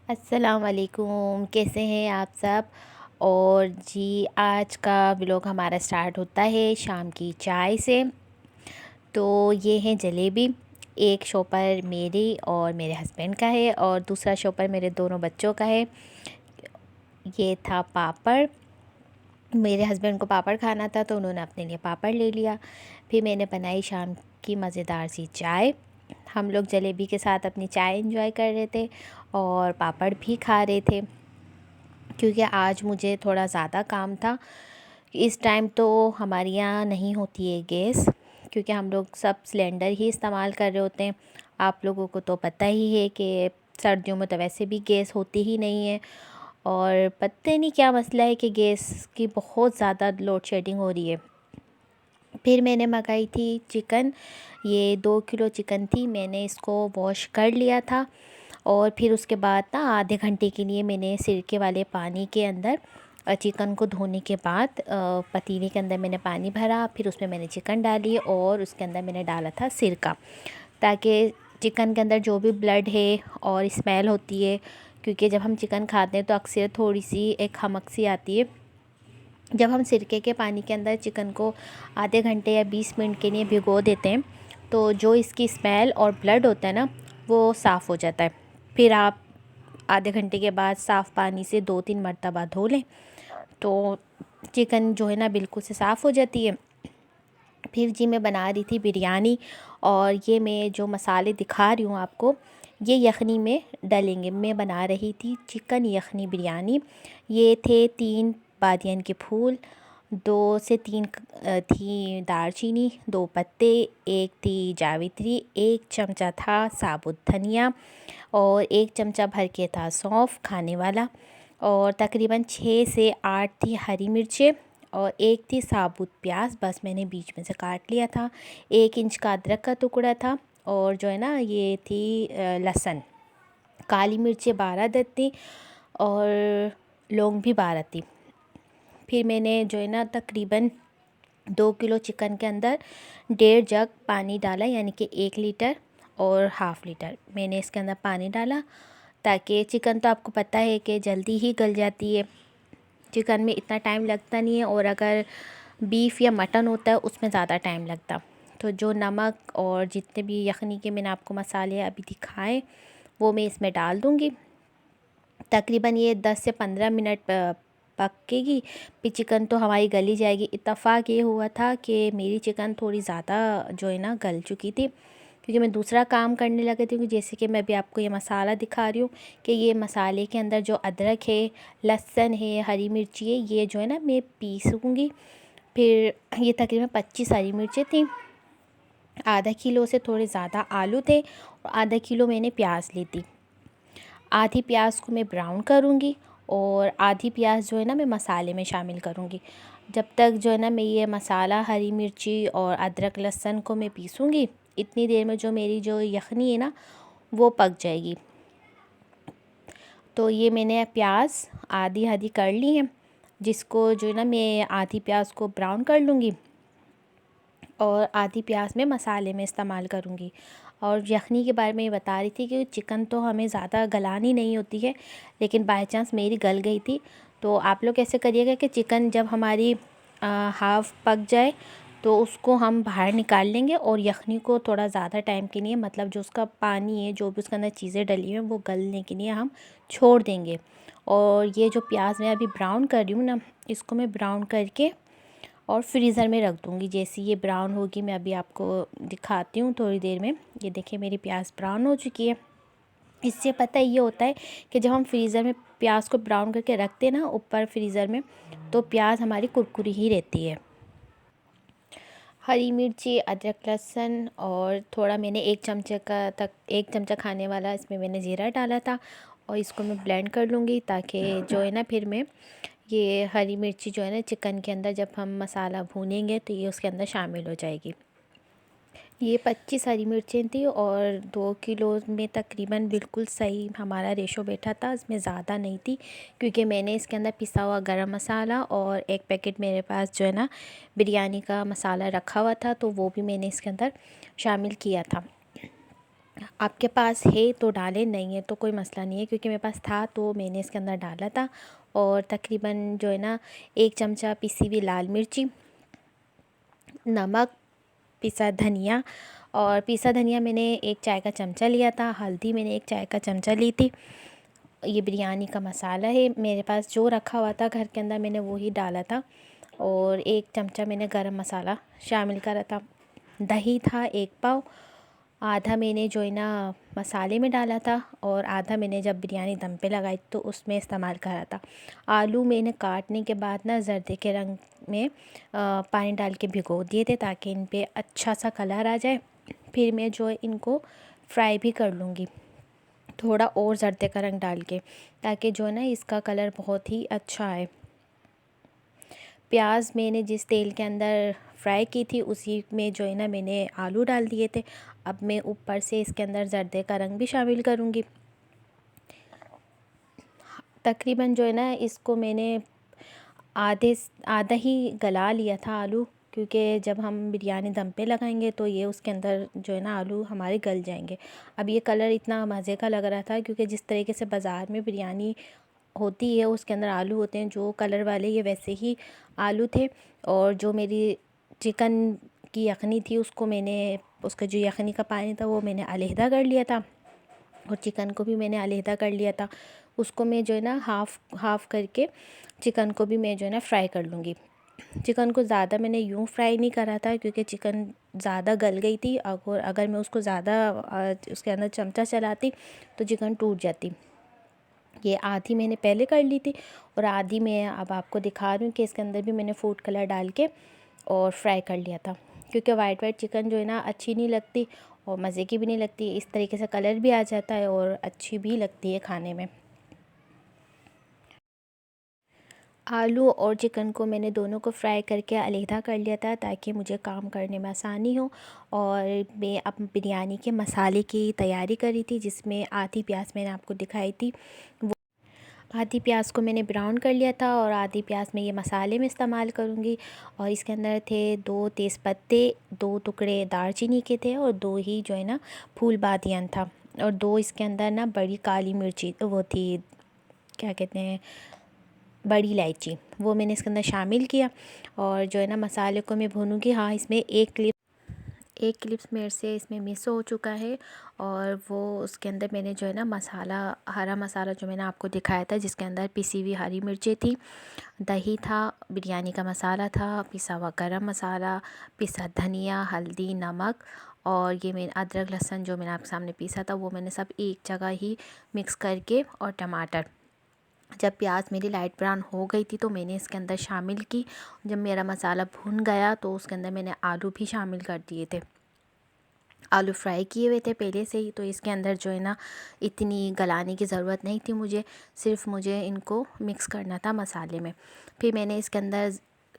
अस्सलाम वालेकुम, कैसे हैं आप सब। और जी, आज का व्लॉग हमारा स्टार्ट होता है शाम की चाय से। तो ये है जलेबी। एक शॉपर मेरी और मेरे हस्बैंड का है और दूसरा शॉपर मेरे दोनों बच्चों का है। ये था पापड़। मेरे हस्बैंड को पापड़ खाना था तो उन्होंने अपने लिए पापड़ ले लिया। फिर मैंने बनाई शाम की मज़ेदार सी चाय। हम लोग जलेबी के साथ अपनी चाय एंजॉय कर रहे थे और पापड़ भी खा रहे थे, क्योंकि आज मुझे थोड़ा ज़्यादा काम था। इस टाइम तो हमारे यहाँ नहीं होती है गैस, क्योंकि हम लोग सब सिलेंडर ही इस्तेमाल कर रहे होते हैं। आप लोगों को तो पता ही है कि सर्दियों में तो वैसे भी गैस होती ही नहीं है, और पता नहीं क्या मसला है कि गैस की बहुत ज़्यादा लोड शेडिंग हो रही है। फिर मैंने मंगाई थी चिकन। ये 2 किलो चिकन थी। मैंने इसको वॉश कर लिया था और फिर उसके बाद ना आधे घंटे के लिए मैंने सिरके वाले पानी के अंदर चिकन को धोने के बाद पतीले के अंदर मैंने पानी भरा। फिर उसमें मैंने चिकन डाली और उसके अंदर मैंने डाला था सिरका, ताकि चिकन के अंदर जो भी ब्लड है और स्मेल होती है, क्योंकि जब हम चिकन खाते हैं तो अक्सर थोड़ी सी एक खमक सी आती है। जब हम सिरके के पानी के अंदर चिकन को आधे घंटे या 20 मिनट के लिए भिगो देते हैं तो जो इसकी स्मेल और ब्लड होता है ना, वो साफ़ हो जाता है। फिर आप आधे घंटे के बाद साफ़ पानी से 2-3 मरतबा धो लें तो चिकन जो है ना बिल्कुल से साफ़ हो जाती है। फिर जी मैं बना रही थी बिरयानी, और ये मैं जो मसाले दिखा रही हूँ आपको, ये यखनी में डलेंगे। मैं बना रही थी चिकन यखनी बिरयानी। ये थे 3 बादियन के फूल, 2 से 3 थी दालचीनी, 2 पत्ते, 1 थी जावित्री, 1 चमचा था साबुत धनिया और 1 चमचा भर के था सौंफ खाने वाला, और तकरीबन 6 से 8 थी हरी मिर्चें और 1 थी साबुत प्याज, बस मैंने बीच में से काट लिया था। 1 इंच का अदरक का टुकड़ा था, और जो है ना ये थी लहसुन। काली मिर्चें 12 दत्ती थी और लौंग भी 12 थी। फिर मैंने जो है ना तकरीबन 2 किलो चिकन के अंदर 1.5 जग पानी डाला, यानी कि 1 लीटर और हाफ़ लीटर मैंने इसके अंदर पानी डाला, ताकि चिकन तो आपको पता है कि जल्दी ही गल जाती है। चिकन में इतना टाइम लगता नहीं है, और अगर बीफ या मटन होता है उसमें ज़्यादा टाइम लगता। तो जो नमक और जितने भी यखनी के मैंने आपको मसाले अभी दिखाए वो मैं इसमें डाल दूँगी। तकरीबन ये 10 से 15 मिनट पकेगी। फिर चिकन तो हमारी गली जाएगी। इत्तेफाक ये हुआ था कि मेरी चिकन थोड़ी ज़्यादा जो है ना गल चुकी थी, क्योंकि मैं दूसरा काम करने लगी थी। क्योंकि जैसे कि मैं अभी आपको ये मसाला दिखा रही हूँ कि ये मसाले के अंदर जो अदरक है, लहसुन है, हरी मिर्ची है, ये जो है ना मैं पीसूँगी। फिर ये तकरीबन 25 हरी मिर्चें थी, आधा किलो से थोड़े ज़्यादा आलू थे और आधा किलो मैंने प्याज ली थी। आधी प्याज को मैं ब्राउन करूँगी और आधी प्याज जो है ना मैं मसाले में शामिल करूँगी। जब तक जो है ना मैं ये मसाला, हरी मिर्ची और अदरक लहसुन को मैं पीसूँगी, इतनी देर में जो मेरी जो यखनी है ना वो पक जाएगी। तो ये मैंने प्याज आधी आधी कर ली है, जिसको जो है ना मैं आधी प्याज को ब्राउन कर लूँगी और आधी प्याज में मसाले में इस्तेमाल करूँगी। और यखनी के बारे में ये बता रही थी कि चिकन तो हमें ज़्यादा गलानी नहीं होती है, लेकिन बाय चांस मेरी गल गई थी। तो आप लोग ऐसे करिएगा कि चिकन जब हमारी हाफ़ पक जाए तो उसको हम बाहर निकाल लेंगे, और यखनी को थोड़ा ज़्यादा टाइम के लिए, मतलब जो उसका पानी है, जो भी उसके अंदर चीज़ें डली हैं, वो गलने के लिए हम छोड़ देंगे। और ये जो प्याज मैं अभी ब्राउन कर रही हूँ ना, इसको मैं ब्राउन करके और फ्रीज़र में रख दूँगी। जैसे ये ब्राउन होगी, मैं अभी आपको दिखाती हूँ थोड़ी देर में। ये देखिए मेरी प्याज ब्राउन हो चुकी है। इससे पता ये होता है कि जब हम फ्रीज़र में प्याज को ब्राउन करके रखते हैं ना ऊपर फ्रीज़र में, तो प्याज हमारी कुरकुरी ही रहती है। हरी मिर्ची, अदरक, लहसुन और थोड़ा मैंने 1 चमचा खाने वाला इसमें मैंने ज़ीरा डाला था, और इसको मैं ब्लेंड कर लूँगी, ताकि जो है ना फिर मैं ये हरी मिर्ची जो है ना चिकन के अंदर जब हम मसाला भूनेंगे तो ये उसके अंदर शामिल हो जाएगी। ये 25 हरी मिर्चें थी और 2 किलो में तकरीबन बिल्कुल सही हमारा रेशो बैठा था, इसमें ज़्यादा नहीं थी, क्योंकि मैंने इसके अंदर पिसा हुआ गरम मसाला और 1 पैकेट मेरे पास जो है ना बिरयानी का मसाला रखा हुआ था, तो वो भी मैंने इसके अंदर शामिल किया था। आपके पास है तो डालें, नहीं है तो कोई मसला नहीं है, क्योंकि मेरे पास था तो मैंने इसके अंदर डाला था। और तकरीबन जो है ना 1 चमचा पिसी हुई लाल मिर्ची, नमक, पिसा धनिया, और पिसा धनिया मैंने 1 चाय का चमचा लिया था। हल्दी मैंने 1 चाय का चमचा ली थी। ये बिरयानी का मसाला है, मेरे पास जो रखा हुआ था घर के अंदर मैंने वो ही डाला था। और 1 चमचा मैंने गरम मसाला शामिल करा था। दही था 1 पाव, आधा मैंने जो है ना मसाले में डाला था, और आधा मैंने जब बिरयानी दम पे लगाई तो उसमें इस्तेमाल करा था। आलू मैंने काटने के बाद ना जर्दे के रंग में पानी डाल के भिगो दिए थे, ताकि इन पे अच्छा सा कलर आ जाए। फिर मैं जो है इनको फ्राई भी कर लूँगी, थोड़ा और जर्दे का रंग डाल के, ताकि जो है ना इसका कलर बहुत ही अच्छा आए। प्याज मैंने जिस तेल के अंदर फ्राई की थी उसी में जो है ना मैंने आलू डाल दिए थे। अब मैं ऊपर से इसके अंदर जर्दे का रंग भी शामिल करूँगी। तकरीबन जो है ना इसको मैंने आधा ही गला लिया था आलू, क्योंकि जब हम बिरयानी दम पे लगाएंगे तो ये उसके अंदर जो है ना आलू हमारे गल जाएंगे। अब ये कलर इतना मज़े का लग रहा था, क्योंकि जिस तरीके से बाज़ार में बिरयानी होती है उसके अंदर आलू होते हैं जो कलर वाले, ये वैसे ही आलू थे। और जो मेरी चिकन की यखनी थी उसको मैंने, उसका जो यखनी का पानी था वो मैंने अलहदा कर लिया था, और चिकन को भी मैंने अलहदा कर लिया था। उसको मैं जो है ना हाफ़ करके चिकन को भी मैं जो है ना फ्राई कर लूँगी। चिकन को ज़्यादा मैंने यूँ फ्राई नहीं करा था, क्योंकि चिकन ज़्यादा गल गई थी, और अगर मैं उसको ज़्यादा उसके अंदर चमचा चलाती तो चिकन टूट जाती। ये आधी मैंने पहले कर ली थी, और आधी मैं अब आपको दिखा रही हूँ कि इसके अंदर भी मैंने फूड कलर डाल के और फ्राई कर लिया था, क्योंकि वाइट वाइट चिकन जो है ना अच्छी नहीं लगती और मज़े की भी नहीं लगती। इस तरीके से कलर भी आ जाता है और अच्छी भी लगती है खाने में। आलू और चिकन को मैंने दोनों को फ्राई करके अलहदा कर लिया था, ताकि मुझे काम करने में आसानी हो। और मैं अब बिरयानी के मसाले की तैयारी करी थी, जिसमें आधी प्याज मैंने आपको दिखाई थी, आधी प्याज को मैंने ब्राउन कर लिया था, और आधी प्याज मैं ये मसाले में इस्तेमाल करूँगी। और इसके अंदर थे 2 तेज़पत्ते, 2 टुकड़े दालचीनी के थे, और 2 ही जो है ना फूल बादियान था, और 2 इसके अंदर ना बड़ी काली मिर्ची वो थी, क्या कहते हैं, बड़ी इलायची, वो मैंने इसके अंदर शामिल किया। और जो है ना मसाले को मैं भूनूँगी। हाँ, इसमें एक क्लिप्स मेरे से इसमें मिस हो चुका है, और वो उसके अंदर मैंने जो है ना मसाला, हरा मसाला जो मैंने आपको दिखाया था, जिसके अंदर पिसी हुई हरी मिर्चें थी, दही था, बिरयानी का मसाला था, पिसा हुआ गरम मसाला, पिसा धनिया, हल्दी, नमक, और ये मैंने अदरक लहसुन जो मैंने आपके सामने पीसा था वो मैंने सब एक जगह ही मिक्स करके, और टमाटर। जब प्याज मेरी लाइट ब्राउन हो गई थी तो मैंने इसके अंदर शामिल की। जब मेरा मसाला भुन गया तो उसके अंदर मैंने आलू भी शामिल कर दिए थे। आलू फ्राई किए हुए थे पहले से ही, तो इसके अंदर जो है ना इतनी गलाने की ज़रूरत नहीं थी मुझे, सिर्फ मुझे इनको मिक्स करना था मसाले में। फिर मैंने इसके अंदर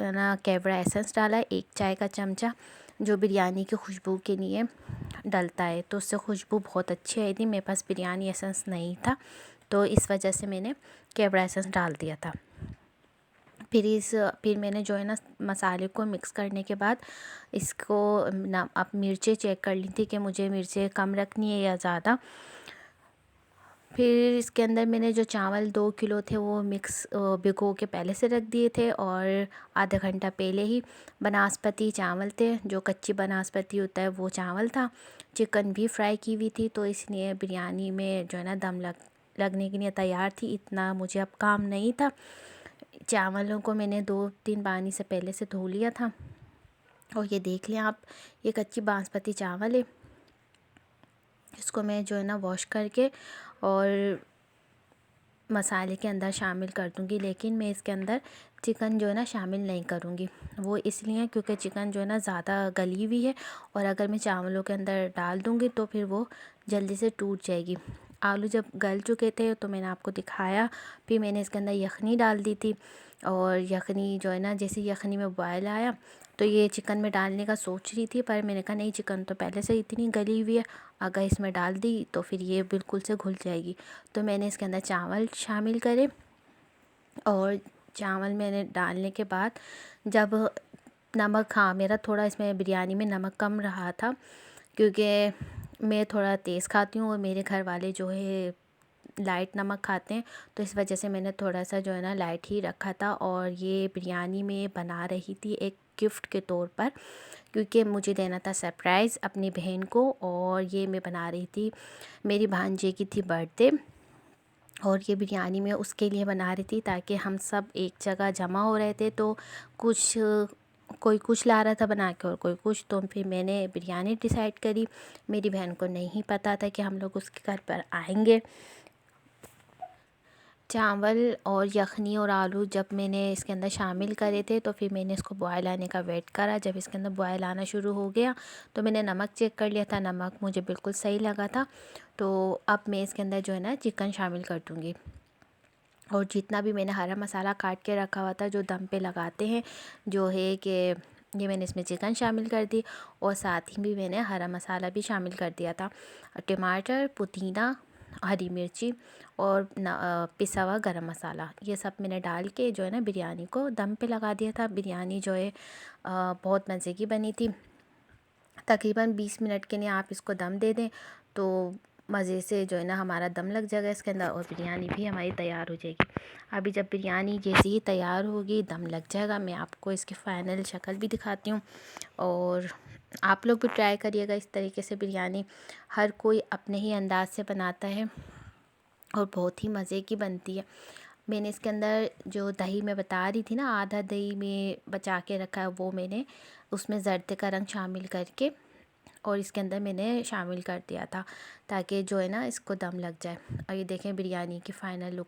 ना कैवड़ा एसेंस डाला 1 चाय का चमचा, जो बिरयानी की खुशबू के लिए डलता है, तो उससे खुशबू बहुत अच्छी आई थी। मेरे पास बिरयानी एसेंस नहीं था, तो इस वजह से मैंने कैवड़ा एसेंस डाल दिया था। फिर मैंने जो है ना मसाले को मिक्स करने के बाद इसको ना अब मिर्चें चेक कर ली थी कि मुझे मिर्चें कम रखनी है या ज़्यादा। फिर इसके अंदर मैंने जो चावल 2 किलो थे वो मिक्स भिगो के पहले से रख दिए थे, और आधा घंटा पहले ही बनास्पति चावल थे, जो कच्ची बनास्पति होता है वो चावल था। चिकन भी फ्राई की हुई थी, तो इसलिए बिरयानी में जो है ना दम लगने के लिए तैयार थी, इतना मुझे अब काम नहीं था। चावलों को मैंने 2-3 पानी से पहले से धो लिया था, और ये देख लें आप, ये कच्ची बासमती चावल है। इसको मैं जो है ना वॉश करके और मसाले के अंदर शामिल कर दूँगी, लेकिन मैं इसके अंदर चिकन जो है ना शामिल नहीं करूँगी। वो इसलिए क्योंकि चिकन जो है ना ज़्यादा गली हुई है, और अगर मैं चावलों के अंदर डाल दूँगी तो फिर वो जल्दी से टूट जाएगी। आलू जब गल चुके थे तो मैंने आपको दिखाया, फिर मैंने इसके अंदर यखनी डाल दी थी, और यखनी जो है ना जैसे यखनी में बॉयल आया तो ये चिकन में डालने का सोच रही थी, पर मैंने कहा नहीं, चिकन तो पहले से इतनी गली हुई है, अगर इसमें डाल दी तो फिर ये बिल्कुल से घुल जाएगी। तो मैंने इसके अंदर चावल शामिल करे, और चावल मैंने डालने के बाद जब नमक, हाँ मेरा थोड़ा इसमें बिरयानी में नमक कम रहा था, क्योंकि मैं थोड़ा तेज़ खाती हूँ और मेरे घर वाले जो है लाइट नमक खाते हैं, तो इस वजह से मैंने थोड़ा सा जो है ना लाइट ही रखा था। और ये बिरयानी मैं बना रही थी एक गिफ्ट के तौर पर, क्योंकि मुझे देना था सरप्राइज़ अपनी बहन को। और ये मैं बना रही थी, मेरी भांजे की थी बर्थडे, और ये बिरयानी मैं उसके लिए बना रही थी ताकि हम सब एक जगह जमा हो रहे थे। तो कुछ कोई कुछ ला रहा था बना के और कोई कुछ, तो फिर मैंने बिरयानी डिसाइड करी। मेरी बहन को नहीं पता था कि हम लोग उसके घर पर आएंगे। चावल और यखनी और आलू जब मैंने इसके अंदर शामिल करे थे, तो फिर मैंने इसको बॉयल आने का वेट करा। जब इसके अंदर बॉयल आना शुरू हो गया तो मैंने नमक चेक कर लिया था, नमक मुझे बिल्कुल सही लगा था। तो अब मैं इसके अंदर जो है ना चिकन शामिल कर दूँगी। और जितना भी मैंने हरा मसाला काट के रखा हुआ था जो दम पे लगाते हैं, जो है कि ये मैंने इसमें चिकन शामिल कर दी। और साथ ही भी मैंने हरा मसाला भी शामिल कर दिया था, टमाटर, पुदीना, हरी मिर्ची और पिसा हुआ गरम मसाला, ये सब मैंने डाल के जो है ना बिरयानी को दम पे लगा दिया था। बिरयानी जो है बहुत मज़े की बनी थी। तकरीबन 20 मिनट के लिए आप इसको दम दे दें तो मज़े से जो है ना हमारा दम लग जाएगा इसके अंदर, और बिरयानी भी हमारी तैयार हो जाएगी। अभी जब बिरयानी जैसे ही तैयार होगी, दम लग जाएगा, मैं आपको इसकी फ़ाइनल शक्ल भी दिखाती हूँ। और आप लोग भी ट्राई करिएगा इस तरीके से बिरयानी। हर कोई अपने ही अंदाज से बनाता है और बहुत ही मज़े की बनती है। मैंने इसके अंदर जो दही मैं बता रही थी ना, आधा दही में बचा के रखा है, वो मैंने उसमें ज़र्दे का रंग शामिल करके और इसके अंदर मैंने शामिल कर दिया था ताकि जो है ना इसको दम लग जाए। और ये देखें बिरयानी की फ़ाइनल लुक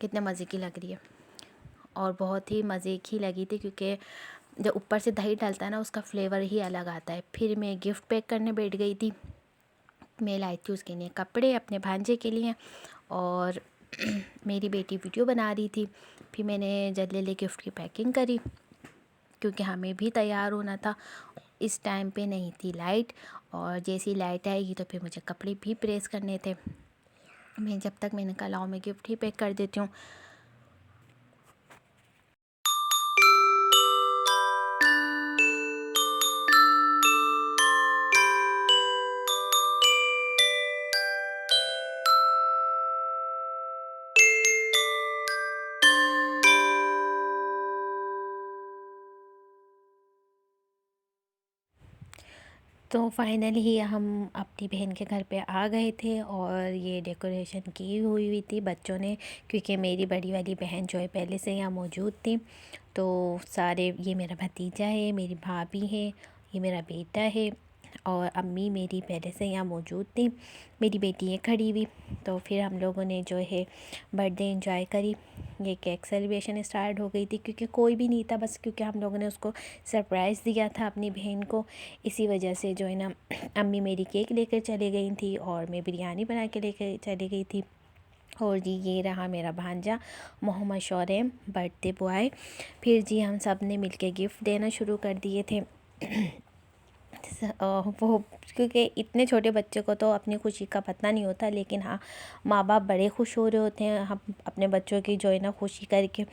कितने मज़े की लग रही है, और बहुत ही मज़े की लगी थी क्योंकि जब ऊपर से दही डलता है ना उसका फ्लेवर ही अलग आता है। फिर मैं गिफ्ट पैक करने बैठ गई थी। मैं लाई थी उसके लिए कपड़े अपने भांजे के लिए, और मेरी बेटी वीडियो बना रही थी। फिर मैंने जल्दी गिफ्ट की पैकिंग करी क्योंकि हमें भी तैयार होना था। इस टाइम पे नहीं थी लाइट, और जैसी लाइट आएगी तो फिर मुझे कपड़े भी प्रेस करने थे। मैं जब तक मैंने कहा लाओ मैं गिफ्ट ही पैक कर देती हूँ। तो फाइनली हम अपनी बहन के घर पे आ गए थे, और ये डेकोरेशन की हुई थी बच्चों ने, क्योंकि मेरी बड़ी वाली बहन जो है पहले से यहाँ मौजूद थी। तो सारे, ये मेरा भतीजा है, मेरी भाभी है, ये मेरा बेटा है, और अम्मी मेरी पहले से यहाँ मौजूद थी। मेरी बेटी है खड़ी हुई। तो फिर हम लोगों ने जो है बर्थडे एंजॉय करी। ये केक सेलिब्रेशन स्टार्ट हो गई थी क्योंकि कोई भी नहीं था, बस क्योंकि हम लोगों ने उसको सरप्राइज़ दिया था अपनी बहन को। इसी वजह से जो है ना अम्मी मेरी केक लेकर चली गई थी और मैं बिरयानी बना के लेकर चली गई थी। और जी ये रहा मेरा भांजा मोहम्मद शौरेम, बर्थडे बॉय। फिर जी हम सब ने मिलके गिफ्ट देना शुरू कर दिए थे। वो क्योंकि इतने छोटे बच्चे को तो अपनी खुशी का पता नहीं होता, लेकिन हाँ माँ बाप बड़े खुश हो रहे होते हैं हम अपने बच्चों की जो है ना खुशी करके,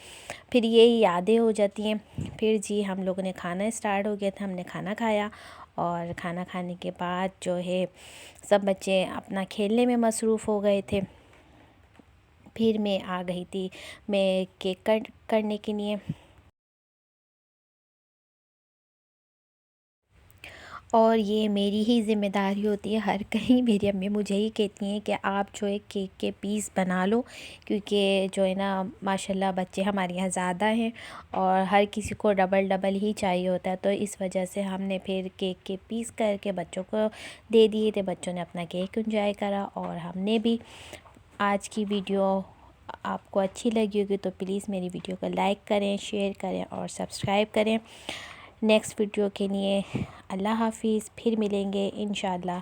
फिर ये यादें हो जाती हैं। फिर जी हम लोगों ने खाना स्टार्ट हो गया था, हमने खाना खाया, और खाना खाने के बाद जो है सब बच्चे अपना खेलने में मसरूफ़ हो गए थे। फिर मैं आ गई थी मैं केक कट करने के लिए। और ये मेरी ही ज़िम्मेदारी होती है, हर कहीं मेरी अम्मी मुझे ही कहती हैं कि आप जो है केक के पीस बना लो, क्योंकि जो है ना माशाल्लाह बच्चे हमारे यहाँ ज़्यादा हैं और हर किसी को डबल डबल ही चाहिए होता है। तो इस वजह से हमने फिर केक के पीस करके बच्चों को दे दिए थे। बच्चों ने अपना केक एंजॉय करा और हमने भी। आज की वीडियो आपको अच्छी लगी होगी तो प्लीज़ मेरी वीडियो को लाइक करें, शेयर करें और सब्सक्राइब करें। नेक्स्ट वीडियो के लिए अल्लाह हाफ़िज़, फिर मिलेंगे इंशाअल्लाह।